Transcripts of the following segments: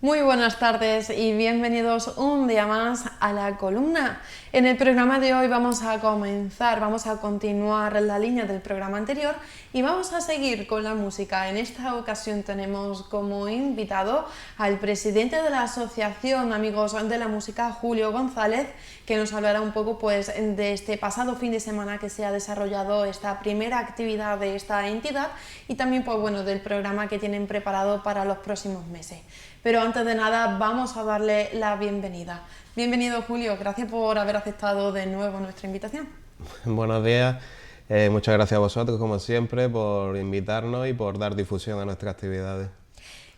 Muy buenas tardes y bienvenidos un día más a La Columna. En el programa de hoy vamos a continuar la línea del programa anterior y vamos a seguir con la música. En esta ocasión tenemos como invitado al presidente de la Asociación Amigos de la Música, Julio González, que nos hablará un poco pues, de este pasado fin de semana que se ha desarrollado esta primera actividad de esta entidad y también pues, bueno, del programa que tienen preparado para los próximos meses. Pero antes de nada vamos a darle la bienvenida. Bienvenido Julio, gracias por haber aceptado de nuevo nuestra invitación. Buenos días, muchas gracias a vosotros como siempre por invitarnos y por dar difusión a nuestras actividades.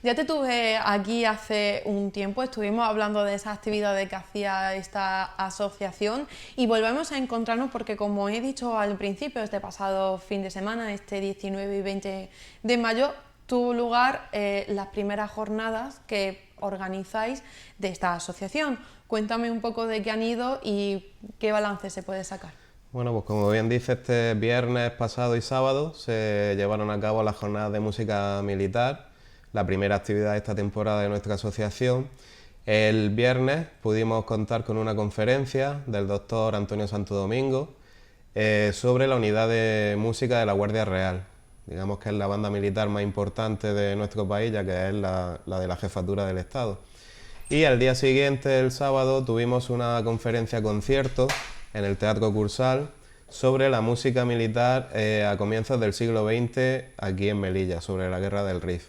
Ya te tuve aquí hace un tiempo, estuvimos hablando de esas actividades que hacía esta asociación y volvemos a encontrarnos porque como he dicho al principio, este pasado fin de semana, este 19 y 20 de mayo, tuvo lugar las primeras jornadas que organizáis de esta asociación. Cuéntame un poco de qué han ido y qué balance se puede sacar. Bueno, pues como bien dice, este viernes pasado y sábado se llevaron a cabo las jornadas de música militar, la primera actividad de esta temporada de nuestra asociación. El viernes pudimos contar con una conferencia del doctor Antonio Santo Domingo sobre la unidad de música de la Guardia Real. Digamos que es la banda militar más importante de nuestro país, ya que es la de la Jefatura del Estado. Y al día siguiente, el sábado, tuvimos una conferencia concierto en el Teatro Cursal sobre la música militar a comienzos del siglo XX aquí en Melilla, sobre la Guerra del Rif.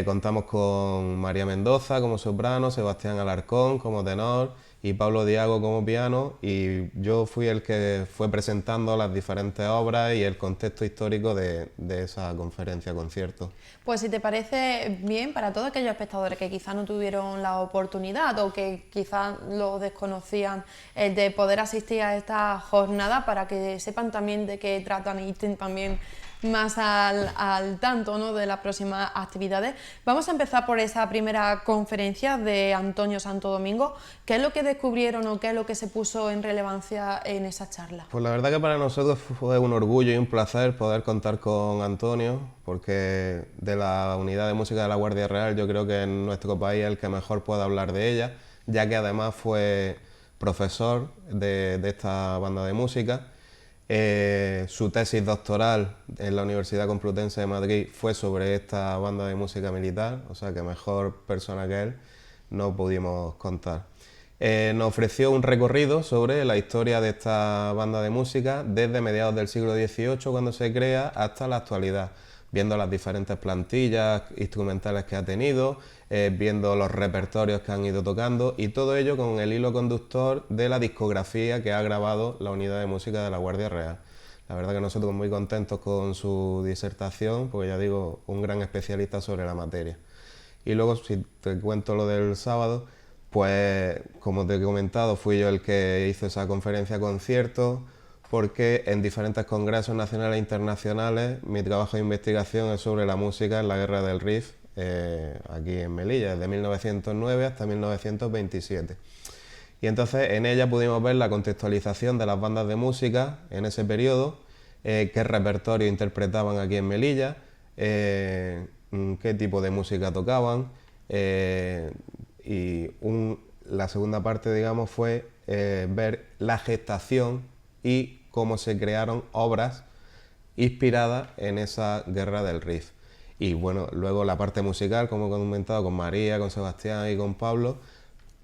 Contamos con María Mendoza como soprano, Sebastián Alarcón como tenor y Pablo Diago como piano, y yo fui el que fue presentando las diferentes obras y el contexto histórico de esa conferencia concierto. Pues si te parece bien, para todos aquellos espectadores que quizás no tuvieron la oportunidad o que quizás lo desconocían, de poder asistir a esta jornada, para que sepan también de qué tratan y estén también más al tanto, ¿no?, de las próximas actividades. Vamos a empezar por esa primera conferencia de Antonio Santo Domingo. ¿Qué es lo que descubrieron o qué es lo que se puso en relevancia en esa charla? Pues la verdad que para nosotros fue un orgullo y un placer poder contar con Antonio, porque de la unidad de música de la Guardia Real yo creo que en nuestro país es el que mejor puede hablar de ella, ya que además fue profesor de esta banda de música. Su tesis doctoral en la Universidad Complutense de Madrid fue sobre esta banda de música militar, o sea que mejor persona que él no pudimos contar. Nos ofreció un recorrido sobre la historia de esta banda de música desde mediados del siglo XVIII, cuando se crea, hasta la actualidad, viendo las diferentes plantillas instrumentales que ha tenido, viendo los repertorios que han ido tocando, y todo ello con el hilo conductor de la discografía que ha grabado la unidad de música de la Guardia Real. La verdad que nosotros muy contentos con su disertación, porque ya digo, un gran especialista sobre la materia. Y luego, si te cuento lo del sábado, pues como te he comentado, fui yo el que hizo esa conferencia concierto, porque en diferentes congresos nacionales e internacionales mi trabajo de investigación es sobre la música en la Guerra del Rif, aquí en Melilla, desde 1909 hasta 1927. Y entonces en ella pudimos ver la contextualización de las bandas de música en ese periodo, qué repertorio interpretaban aquí en Melilla, qué tipo de música tocaban, y la segunda parte, digamos, fue ver la gestación y cómo se crearon obras inspiradas en esa Guerra del Rif. Y bueno, luego la parte musical, como he comentado, con María, con Sebastián y con Pablo,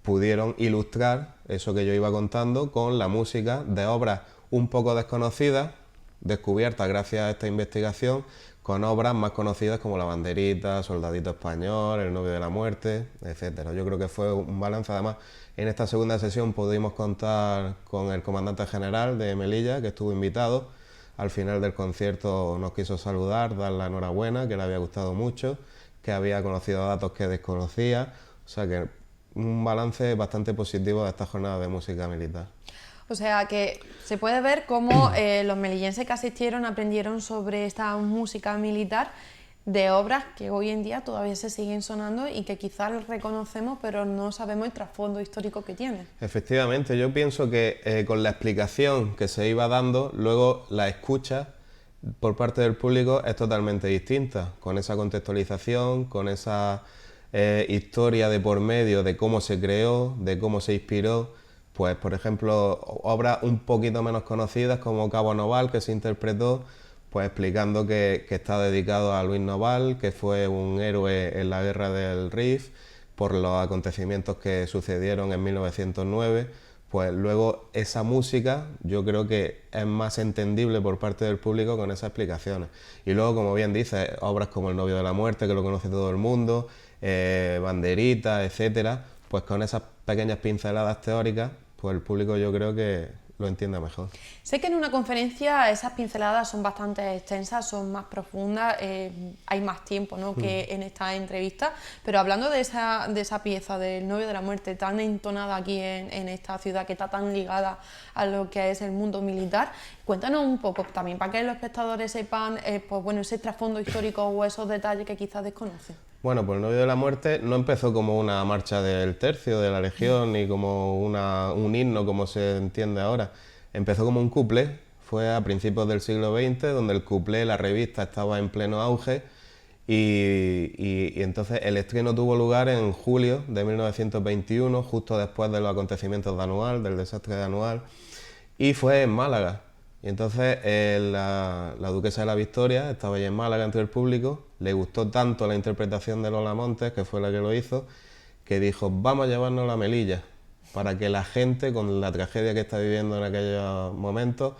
pudieron ilustrar eso que yo iba contando con la música de obras un poco desconocidas, descubiertas gracias a esta investigación, con obras más conocidas como La Banderita, Soldadito Español, El Novio de la Muerte, etc. Yo creo que fue un balance. Además, en esta segunda sesión pudimos contar con el comandante general de Melilla, que estuvo invitado, al final del concierto nos quiso saludar, dar la enhorabuena, que le había gustado mucho, que había conocido datos que desconocía, o sea que un balance bastante positivo de esta jornada de música militar. O sea que se puede ver cómo los melillenses que asistieron aprendieron sobre esta música militar de obras que hoy en día todavía se siguen sonando y que quizás reconocemos pero no sabemos el trasfondo histórico que tiene. Efectivamente, yo pienso que con la explicación que se iba dando, luego la escucha por parte del público es totalmente distinta, con esa contextualización, con esa historia de por medio de cómo se creó, de cómo se inspiró. Pues, por ejemplo, obras un poquito menos conocidas como Cabo Noval, que se interpretó pues explicando que está dedicado a Luis Noval, que fue un héroe en la guerra del Rif, por los acontecimientos que sucedieron en 1909, pues luego esa música yo creo que es más entendible por parte del público con esas explicaciones. Y luego, como bien dices, obras como El novio de la muerte, que lo conoce todo el mundo, Banderita, etcétera, pues con esas pequeñas pinceladas teóricas, pues el público yo creo que lo entienda mejor. Sé que en una conferencia esas pinceladas son bastante extensas, son más profundas, hay más tiempo, ¿no?, que en esta entrevista, pero hablando de esa pieza del novio de la muerte tan entonada aquí en esta ciudad, que está tan ligada a lo que es el mundo militar, cuéntanos un poco también para que los espectadores sepan pues bueno, ese trasfondo histórico o esos detalles que quizás desconocen. Bueno, pues El novio de la muerte no empezó como una marcha del tercio de la Legión ni como un himno como se entiende ahora. Empezó como un cuplé, fue a principios del siglo XX, donde el cuplé, la revista, estaba en pleno auge y entonces el estreno tuvo lugar en julio de 1921, justo después de los acontecimientos de Anual, del desastre de Anual, y fue en Málaga. Y entonces la duquesa de la Victoria estaba allí en Málaga entre el público, le gustó tanto la interpretación de Lola Montes, que fue la que lo hizo, que dijo, vamos a llevarnos la Melilla, para que la gente, con la tragedia que está viviendo en aquellos momentos,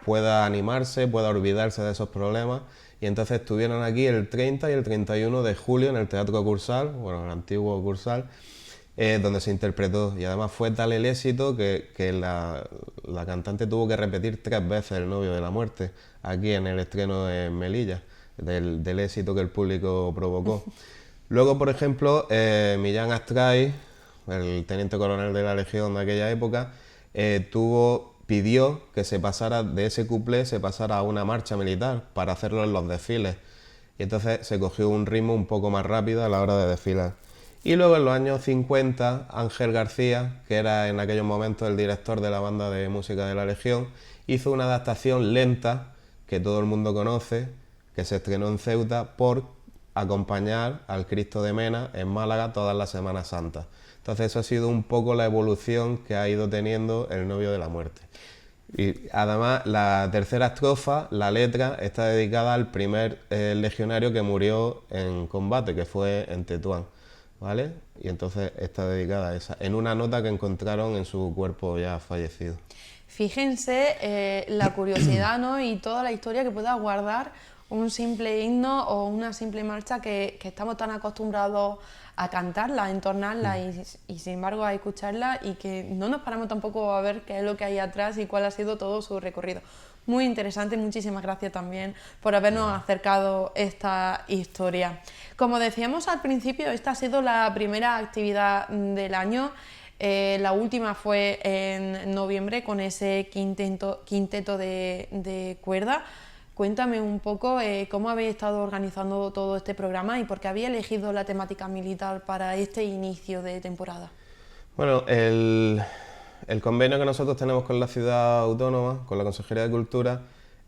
pueda animarse, pueda olvidarse de esos problemas. Y entonces estuvieron aquí el 30 y el 31 de julio en el Teatro Cursal, bueno, el antiguo Cursal, donde se interpretó, y además fue tal el éxito que la cantante tuvo que repetir 3 veces El novio de la muerte aquí en el estreno en Melilla, del éxito que el público provocó. Luego, por ejemplo, Millán Astray, el teniente coronel de la Legión de aquella época, pidió que se pasara de ese cuplé, se pasara a una marcha militar para hacerlo en los desfiles, y entonces se cogió un ritmo un poco más rápido a la hora de desfilar. Y luego en los años 50, Ángel García, que era en aquellos momentos el director de la banda de música de la Legión, hizo una adaptación lenta, que todo el mundo conoce, que se estrenó en Ceuta por acompañar al Cristo de Mena en Málaga todas las Semanas Santas. Entonces eso ha sido un poco la evolución que ha ido teniendo El novio de la muerte. Y además la tercera estrofa, la letra, está dedicada al primer legionario que murió en combate, que fue en Tetuán, ¿vale? Y entonces está dedicada a esa, en una nota que encontraron en su cuerpo ya fallecido. Fíjense la curiosidad, ¿no?, y toda la historia que pueda guardar un simple himno o una simple marcha que estamos tan acostumbrados a cantarla, a entonarla y sin embargo a escucharla, y que no nos paramos tampoco a ver qué es lo que hay atrás y cuál ha sido todo su recorrido. Muy interesante, muchísimas gracias también por habernos acercado esta historia. Como decíamos al principio, esta ha sido la primera actividad del año. La última fue en noviembre con ese quinteto de cuerda. Cuéntame un poco cómo habéis estado organizando todo este programa y por qué habéis elegido la temática militar para este inicio de temporada. Bueno, el convenio que nosotros tenemos con la ciudad autónoma, con la Consejería de Cultura,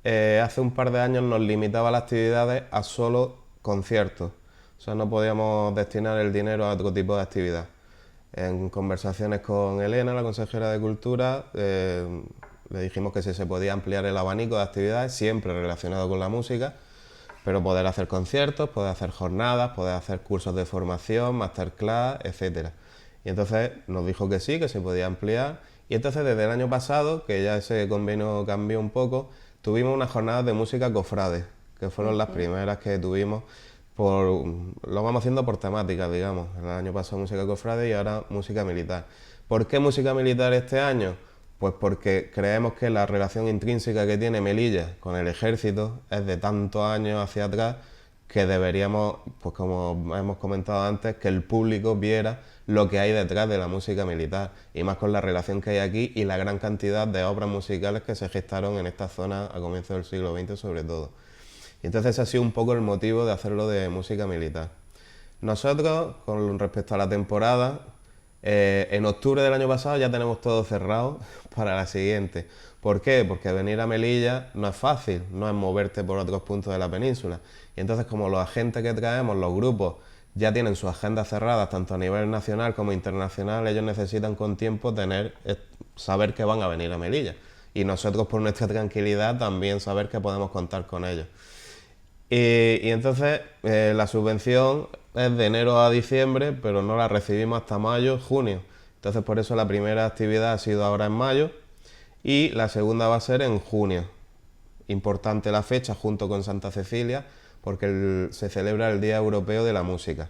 hace un par de años nos limitaba las actividades a solo conciertos. O sea, no podíamos destinar el dinero a otro tipo de actividad. En conversaciones con Elena, la consejera de Cultura, le dijimos que si se podía ampliar el abanico de actividades, siempre relacionado con la música, pero poder hacer conciertos, poder hacer jornadas, poder hacer cursos de formación, masterclass, etc. Y entonces nos dijo que sí, que se podía ampliar, y entonces desde el año pasado, que ya ese convenio cambió un poco, tuvimos unas jornadas de música cofrade, que fueron las primeras que tuvimos. Lo vamos haciendo por temáticas, digamos. El año pasado música cofrade y ahora música militar. ¿Por qué música militar este año? Pues porque creemos que la relación intrínseca que tiene Melilla con el ejército es de tantos años hacia atrás que deberíamos, pues como hemos comentado antes, que el público viera lo que hay detrás de la música militar, y más con la relación que hay aquí y la gran cantidad de obras musicales que se gestaron en esta zona a comienzos del siglo XX sobre todo. Y entonces ese ha sido un poco el motivo de hacerlo de música militar. Nosotros, con respecto a la temporada, en octubre del año pasado ya tenemos todo cerrado para la siguiente. ¿Por qué? Porque venir a Melilla no es fácil, no es moverte por otros puntos de la península. Y entonces, como los agentes que traemos, los grupos, ya tienen sus agendas cerradas, tanto a nivel nacional como internacional, ellos necesitan con tiempo saber que van a venir a Melilla. Y nosotros, por nuestra tranquilidad, también saber que podemos contar con ellos. Y entonces la subvención es de enero a diciembre, pero no la recibimos hasta mayo, junio. Entonces por eso la primera actividad ha sido ahora en mayo y la segunda va a ser en junio. Importante la fecha junto con Santa Cecilia porque se celebra el Día Europeo de la Música.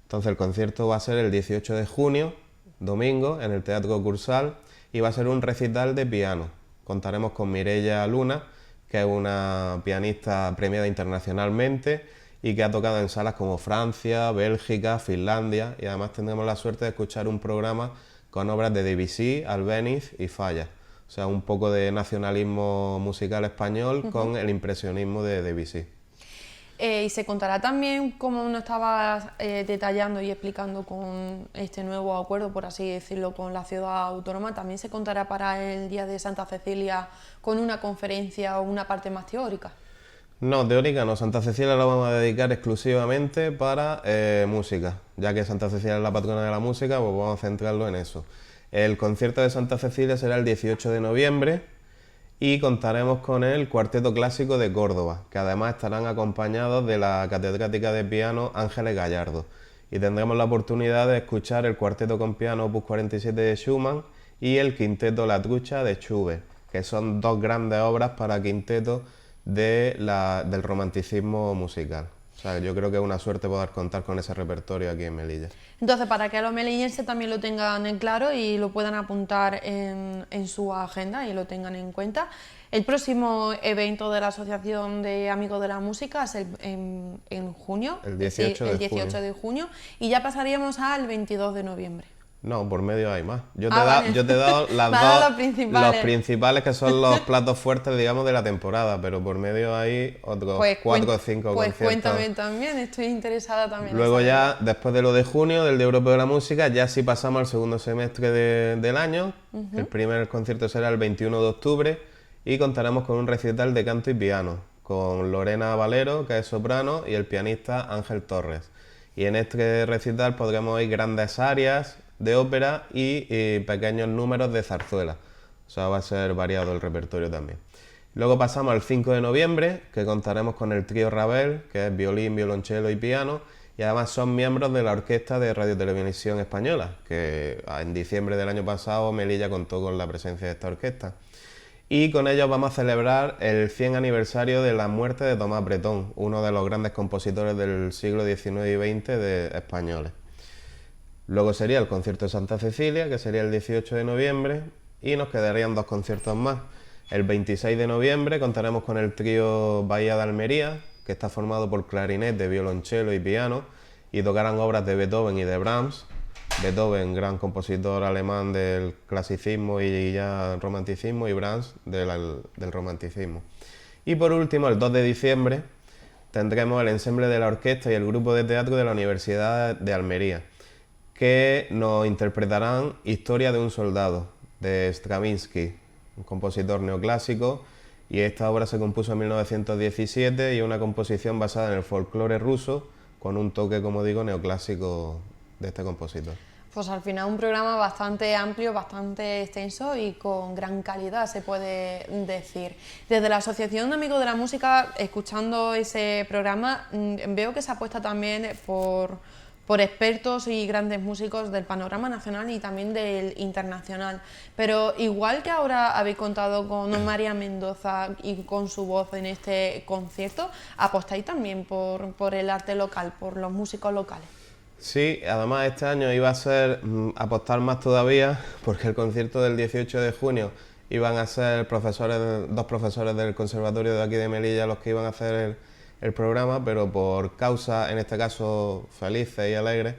Entonces el concierto va a ser el 18 de junio, domingo, en el Teatro Cursal, y va a ser un recital de piano. Contaremos con Mireia Luna, que es una pianista premiada internacionalmente y que ha tocado en salas como Francia, Bélgica, Finlandia, y además tendremos la suerte de escuchar un programa con obras de Debussy, Albéniz y Falla. O sea, un poco de nacionalismo musical español con el impresionismo de Debussy. Y se contará también, como nos estabas detallando y explicando con este nuevo acuerdo, por así decirlo, con la ciudad autónoma, también se contará para el Día de Santa Cecilia con una conferencia o una parte más teórica. No, teórica no. Santa Cecilia la vamos a dedicar exclusivamente para música. Ya que Santa Cecilia es la patrona de la música, pues vamos a centrarlo en eso. El concierto de Santa Cecilia será el 18 de noviembre y contaremos con el Cuarteto Clásico de Córdoba, que además estarán acompañados de la catedrática de piano Ángeles Gallardo. Y tendremos la oportunidad de escuchar el Cuarteto con piano Opus 47 de Schumann y el Quinteto La Trucha de Schubert, que son dos grandes obras para quinteto del romanticismo musical. O sea, yo creo que es una suerte poder contar con ese repertorio aquí en Melilla. Entonces, para que los melillenses también lo tengan en claro y lo puedan apuntar en su agenda y lo tengan en cuenta, el próximo evento de la Asociación de Amigos de la Música es en junio, el 18 de junio, y ya pasaríamos al 22 de noviembre. No, por medio hay más. Yo Vale. te he dado los los principales que son los platos fuertes, digamos, de la temporada, pero por medio hay otros 4 o 5 pues conciertos. Cuéntame también, estoy interesada también. Luego ya, después de lo de junio, del Día Europeo de la Música, ya sí pasamos al segundo semestre del año. El primer concierto será el 21 de octubre y contaremos con un recital de canto y piano, con Lorena Valero, que es soprano, y el pianista Ángel Torres. Y en este recital podremos oír grandes arias de ópera y pequeños números de zarzuela. O sea, va a ser variado el repertorio también. Luego pasamos al 5 de noviembre, que contaremos con el trío Ravel, que es violín, violonchelo y piano, y además son miembros de la Orquesta de Radio Televisión Española, que en diciembre del año pasado Melilla contó con la presencia de esta orquesta. Y con ellos vamos a celebrar el 100 aniversario de la muerte de Tomás Bretón, uno de los grandes compositores del siglo XIX y XX de españoles. Luego sería el concierto de Santa Cecilia, que sería el 18 de noviembre, y nos quedarían 2 conciertos más. El 26 de noviembre contaremos con el trío Bahía de Almería, que está formado por clarinete, violonchelo y piano, y tocarán obras de Beethoven y de Brahms. Beethoven, gran compositor alemán del clasicismo y ya romanticismo, y Brahms del romanticismo. Y por último, el 2 de diciembre, tendremos el ensemble de la orquesta y el grupo de teatro de la Universidad de Almería, que nos interpretarán Historia de un soldado, de Stravinsky, un compositor neoclásico, y esta obra se compuso en 1917 y es una composición basada en el folclore ruso, con un toque, como digo, neoclásico de este compositor. Pues al final un programa bastante amplio, bastante extenso y con gran calidad, se puede decir. Desde la Asociación de Amigos de la Música, escuchando ese programa, veo que se apuesta también por expertos y grandes músicos del panorama nacional y también del internacional. Pero igual que ahora habéis contado con María Mendoza y con su voz en este concierto, apostáis también por el arte local, por los músicos locales. Sí, además este año iba a ser apostar más todavía, porque el concierto del 18 de junio iban a ser dos profesores del conservatorio de aquí de Melilla los que iban a hacer el programa, pero por causa, en este caso, felices y alegres,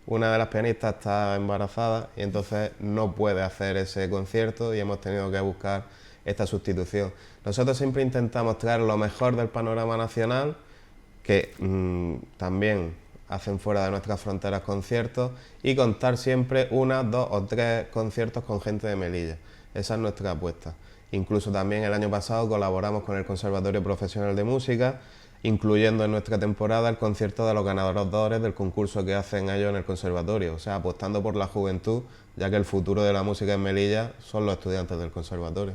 una de las pianistas está embarazada y entonces no puede hacer ese concierto y hemos tenido que buscar esta sustitución. Nosotros siempre intentamos traer lo mejor del panorama nacional, que también hacen fuera de nuestras fronteras conciertos, y contar siempre 1, 2 o 3 conciertos con gente de Melilla. Esa es nuestra apuesta. Incluso también el año pasado colaboramos con el Conservatorio Profesional de Música, incluyendo en nuestra temporada el concierto de los ganadores del concurso que hacen ellos en el conservatorio, o sea, apostando por la juventud, ya que el futuro de la música en Melilla son los estudiantes del conservatorio.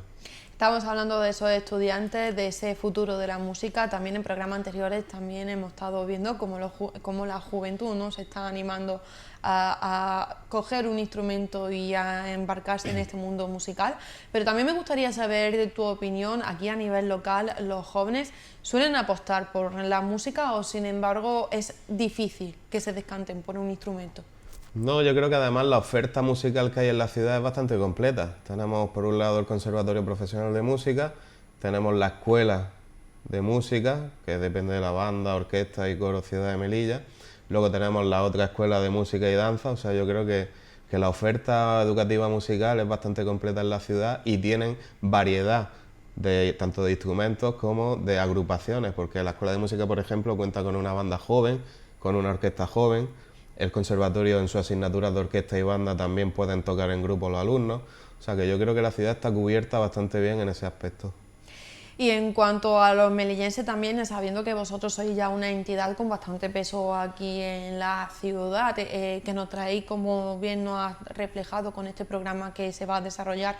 Estamos hablando de esos estudiantes, de ese futuro de la música. También en programas anteriores también hemos estado viendo cómo la juventud, ¿no?, se está animando a coger un instrumento y a embarcarse en este mundo musical. Pero también me gustaría saber de tu opinión, aquí a nivel local, ¿los jóvenes suelen apostar por la música o sin embargo es difícil que se decanten por un instrumento? No, yo creo que además la oferta musical que hay en la ciudad es bastante completa. Tenemos por un lado el Conservatorio Profesional de Música, tenemos la Escuela de Música, que depende de la banda, orquesta y coro Ciudad de Melilla. Luego tenemos la otra Escuela de Música y Danza, o sea, yo creo que la oferta educativa musical es bastante completa en la ciudad y tienen variedad tanto de instrumentos como de agrupaciones, porque la Escuela de Música, por ejemplo, cuenta con una banda joven, con una orquesta joven. El conservatorio en sus asignaturas de orquesta y banda también pueden tocar en grupo los alumnos, o sea que yo creo que la ciudad está cubierta bastante bien en ese aspecto. Y en cuanto a los melillenses también, sabiendo que vosotros sois ya una entidad con bastante peso aquí en la ciudad, que nos traéis, como bien nos has reflejado con este programa que se va a desarrollar,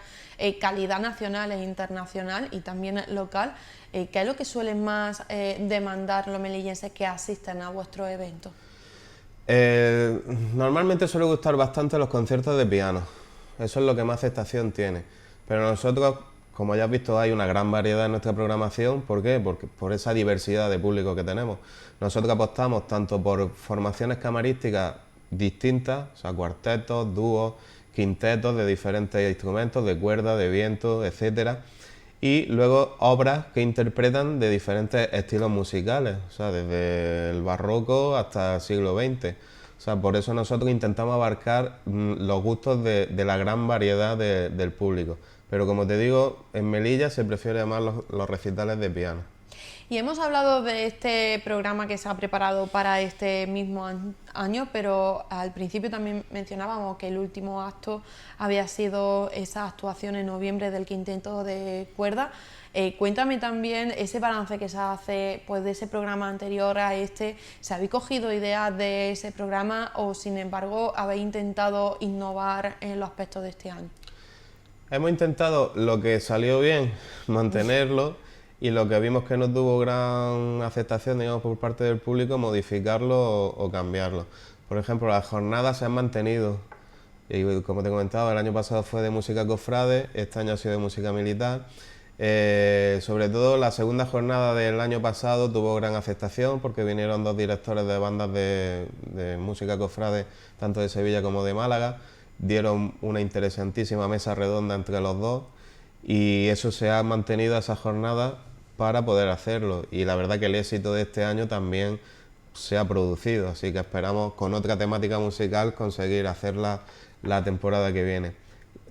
calidad nacional e internacional y también local, ¿qué es lo que suelen más demandar los melillenses que asisten a vuestros eventos? Normalmente suele gustar bastante los conciertos de piano, eso es lo que más aceptación tiene, pero nosotros, como ya has visto, hay una gran variedad en nuestra programación. ¿Por qué? Porque por esa diversidad de público que tenemos. Nosotros apostamos tanto por formaciones camarísticas distintas, o sea, cuartetos, dúos, quintetos de diferentes instrumentos, de cuerda, de viento, etcétera, y luego obras que interpretan de diferentes estilos musicales, o sea, desde el barroco hasta el siglo XX. O sea, por eso nosotros intentamos abarcar los gustos de la gran variedad del público. Pero como te digo, en Melilla se prefiere más los recitales de piano. Y hemos hablado de este programa que se ha preparado para este mismo año, pero al principio también mencionábamos que el último acto había sido esa actuación en noviembre del quinteto de cuerda. Cuéntame también ese balance que se hace, pues, de ese programa anterior a este. ¿Se habéis cogido ideas de ese programa o, sin embargo, habéis intentado innovar en los aspectos de este año? Hemos intentado lo que salió bien, mantenerlo, y lo que vimos que no tuvo gran aceptación, digamos, por parte del público, modificarlo o cambiarlo. Por ejemplo, las jornadas se han mantenido, y como te comentaba, el año pasado fue de música cofrade, este año ha sido de música militar. Sobre todo la segunda jornada del año pasado tuvo gran aceptación porque vinieron dos directores de bandas de música cofrade, tanto de Sevilla como de Málaga, dieron una interesantísima mesa redonda entre los dos y eso se ha mantenido a esa jornada para poder hacerlo, y la verdad que el éxito de este año también se ha producido, así que esperamos con otra temática musical conseguir hacerla la temporada que viene.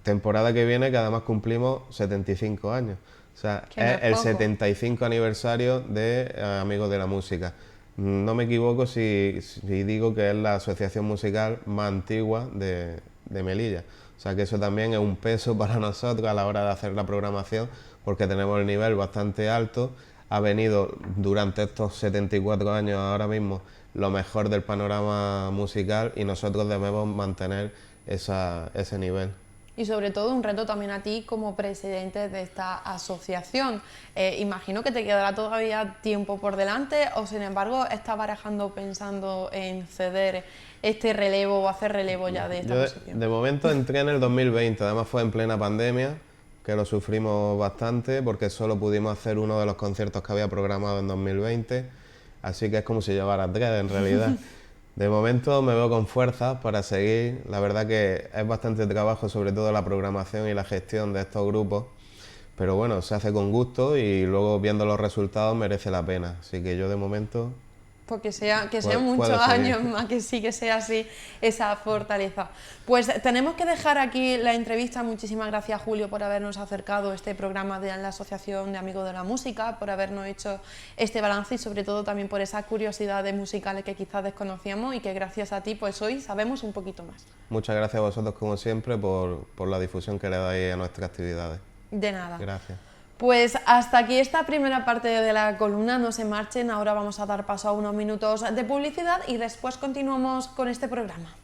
Temporada que viene que además cumplimos 75 años, o sea, es el 75 aniversario de Amigos de la Música. No me equivoco si digo que es la asociación musical más antigua de Melilla, o sea que eso también es un peso para nosotros a la hora de hacer la programación, porque tenemos el nivel bastante alto. Ha venido durante estos 74 años ahora mismo lo mejor del panorama musical y nosotros debemos mantener ese nivel. Y sobre todo un reto también a ti como presidente de esta asociación. Imagino que te quedará todavía tiempo por delante o, sin embargo, estás barajando pensando en ceder este relevo o hacer relevo ya de esta posición. De momento entré en el 2020, además fue en plena pandemia, que lo sufrimos bastante porque solo pudimos hacer uno de los conciertos que había programado en 2020, así que es como si llevara tres en realidad. De momento me veo con fuerzas para seguir. La verdad que es bastante trabajo, sobre todo la programación y la gestión de estos grupos. Pero bueno, se hace con gusto y luego viendo los resultados merece la pena. Así que yo de momento... Pues que sean puedo muchos seguir. años más, que sí que sea así esa fortaleza. Pues tenemos que dejar aquí la entrevista. Muchísimas gracias, Julio, por habernos acercado este programa de la Asociación de Amigos de la Música, por habernos hecho este balance y sobre todo también por esas curiosidades musicales que quizás desconocíamos y que gracias a ti pues hoy sabemos un poquito más. Muchas gracias a vosotros como siempre por la difusión que le dais a nuestras actividades. De nada. Gracias. Pues hasta aquí esta primera parte de la columna, no se marchen, ahora vamos a dar paso a unos minutos de publicidad y después continuamos con este programa.